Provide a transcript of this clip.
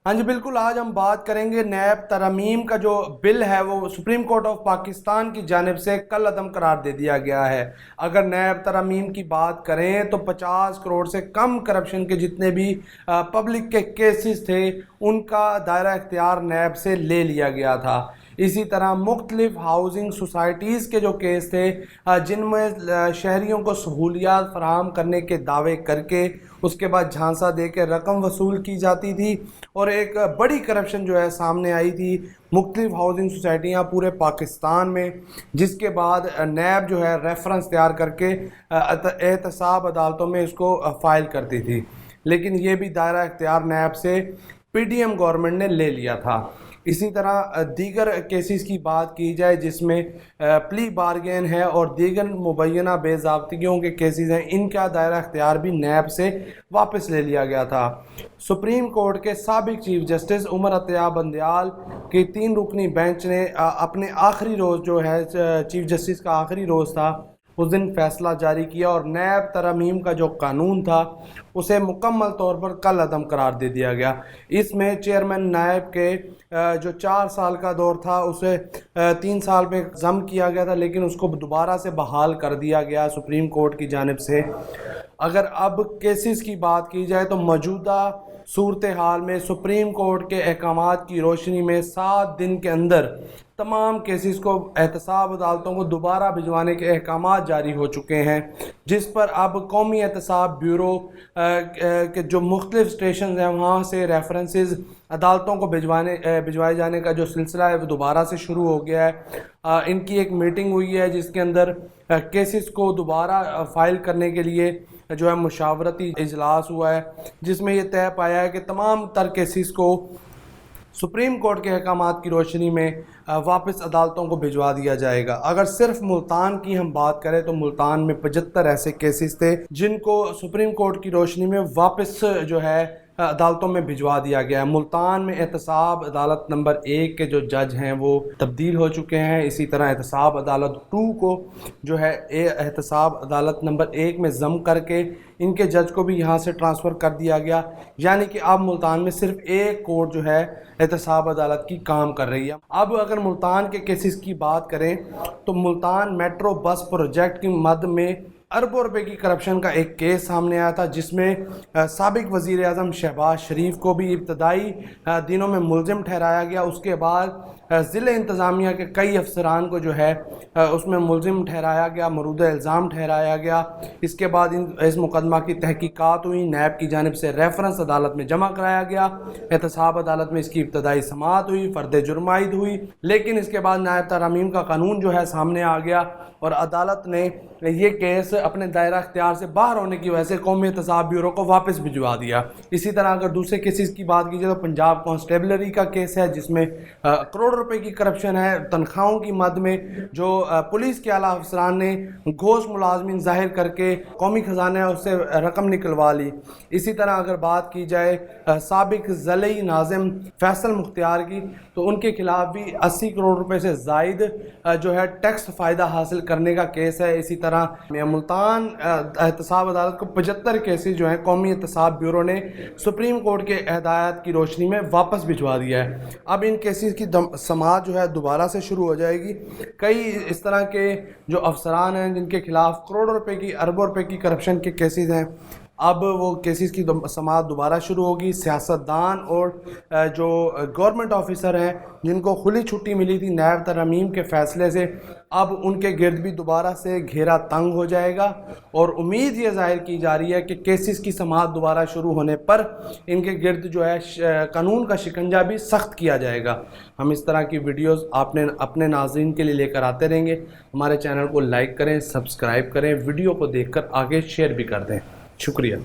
ہاں جی بالکل، آج ہم بات کریں گے نیب ترامیم کا جو بل ہے وہ سپریم کورٹ آف پاکستان کی جانب سے کل عدم قرار دے دیا گیا ہے۔ اگر نیب ترامیم کی بات کریں تو 50 کروڑ سے کم کرپشن کے جتنے بھی پبلک کے کیسز تھے ان کا دائرہ اختیار نیب سے لے لیا گیا تھا۔ اسی طرح مختلف ہاؤسنگ سوسائٹیز کے جو کیس تھے جن میں شہریوں کو سہولیات فراہم کرنے کے دعوے کر کے اس کے بعد جھانسا دے کے رقم وصول کی جاتی تھی، اور ایک بڑی کرپشن جو ہے سامنے آئی تھی مختلف ہاؤسنگ سوسائٹیاں پورے پاکستان میں، جس کے بعد نیب جو ہے ریفرنس تیار کر کے احتساب عدالتوں میں اس کو فائل کرتی تھی، لیکن یہ بھی دائرہ اختیار نیب سے پی ڈی ایم گورنمنٹ نے لے لیا تھا۔ اسی طرح دیگر کیسز کی بات کی جائے جس میں پلی بارگین ہے اور دیگر مبینہ بے ضابطگیوں کے کیسز ہیں، ان کا دائرہ اختیار بھی نیب سے واپس لے لیا گیا تھا۔ سپریم کورٹ کے سابق چیف جسٹس عمر عطیہ بندیال کی 3 رکنی بینچ نے اپنے آخری روز جو ہے چیف جسٹس کا آخری روز تھا اس دن فیصلہ جاری کیا، اور نیب ترامیم کا جو قانون تھا اسے مکمل طور پر کل عدم قرار دے دیا گیا۔ اس میں چیئرمین نیب کے جو 4 سال کا دور تھا اسے 3 سال میں ضم کیا گیا تھا، لیکن اس کو دوبارہ سے بحال کر دیا گیا سپریم کورٹ کی جانب سے۔ اگر اب کیسز کی بات کی جائے تو موجودہ صورتحال میں سپریم کورٹ کے احکامات کی روشنی میں 7 دن کے اندر تمام کیسز کو احتساب عدالتوں کو دوبارہ بھجوانے کے احکامات جاری ہو چکے ہیں، جس پر اب قومی احتساب بیورو کے جو مختلف اسٹیشنز ہیں وہاں سے ریفرنسز عدالتوں کو بھجوائے جانے کا جو سلسلہ ہے وہ دوبارہ سے شروع ہو گیا ہے۔ ان کی ایک میٹنگ ہوئی ہے جس کے اندر کیسز کو دوبارہ فائل کرنے کے لیے جو ہے مشاورتی اجلاس ہوا ہے، جس میں یہ طے پایا ہے کہ تمام تر کیسز کو سپریم کورٹ کے احکامات کی روشنی میں واپس عدالتوں کو بھجوا دیا جائے گا۔ اگر صرف ملتان کی ہم بات کریں تو ملتان میں 75 ایسے کیسز تھے جن کو سپریم کورٹ کی روشنی میں واپس جو ہے عدالتوں میں بھجوا دیا گیا ہے۔ ملتان میں احتساب عدالت نمبر 1 کے جو جج ہیں وہ تبدیل ہو چکے ہیں، اسی طرح احتساب عدالت 2 کو جو ہے احتساب عدالت نمبر 1 میں ضم کر کے ان کے جج کو بھی یہاں سے ٹرانسفر کر دیا گیا، یعنی کہ اب ملتان میں صرف ایک کورٹ جو ہے احتساب عدالت کی کام کر رہی ہے۔ اب اگر ملتان کے کیسز کی بات کریں تو ملتان میٹرو بس پروجیکٹ کی مد میں اربوں روپے کی کرپشن کا ایک کیس سامنے آیا تھا، جس میں سابق وزیر اعظم شہباز شریف کو بھی ابتدائی دنوں میں ملزم ٹھہرایا گیا، اس کے بعد ضلع انتظامیہ کے کئی افسران کو جو ہے اس میں ملزم ٹھہرایا گیا، مورد الزام ٹھہرایا گیا۔ اس کے بعد اس مقدمہ کی تحقیقات ہوئی، نیب کی جانب سے ریفرنس عدالت میں جمع کرایا گیا، احتساب عدالت میں اس کی ابتدائی سماعت ہوئی، فرد جرم عائد ہوئی، لیکن اس کے بعد نیب ترامیم کا قانون جو ہے سامنے آ گیا اور عدالت نے یہ کیس اپنے دائرہ اختیار سے باہر ہونے کی وجہ سے قومی احتساب بیورو کو واپس بھجوا دیا۔ اسی طرح اگر دوسرے کیسز کی بات کی جائے تو پنجاب کانسٹیبلری کا کیس ہے جس میں کروڑ روپے کی کرپشن ہے، تنخواہوں کی مد میں جو پولیس کے اعلیٰ افسران نے گھوش ملازمین ظاہر کر کے قومی خزانہ اس سے رقم نکلوا لی۔ اسی طرح اگر بات کی جائے سابق ضلعی ناظم فیصل مختار کی تو ان کے خلاف بھی 80 کروڑ روپے سے زائد جو ہے ٹیکس فائدہ حاصل کرنے کا کیس ہے۔ اسی طرح ملتان احتساب عدالت کو 75 کیسز جو ہیں قومی احتساب بیورو نے سپریم کورٹ کے ہدایات کی روشنی میں واپس بھجوا دیا ہے۔ اب ان کیسز کی سماعت جو ہے دوبارہ سے شروع ہو جائے گی۔ کئی اس طرح کے جو افسران ہیں جن کے خلاف کروڑوں روپے کی اربوں روپے کی کرپشن کے کیسز ہیں، اب وہ کیسز کی سماعت دوبارہ شروع ہوگی۔ سیاستدان اور جو گورنمنٹ آفیسر ہیں جن کو کھلی چھٹی ملی تھی نیب ترامیم کے فیصلے سے، اب ان کے گرد بھی دوبارہ سے گھیرا تنگ ہو جائے گا، اور امید یہ ظاہر کی جا رہی ہے کہ کیسز کی سماعت دوبارہ شروع ہونے پر ان کے گرد جو ہے قانون کا شکنجہ بھی سخت کیا جائے گا۔ ہم اس طرح کی ویڈیوز اپنے ناظرین کے لیے لے کر آتے رہیں گے۔ ہمارے چینل کو لائک کریں، سبسکرائب کریں، ویڈیو کو دیکھ کر آگے شیئر بھی کر دیں۔ شکریہ۔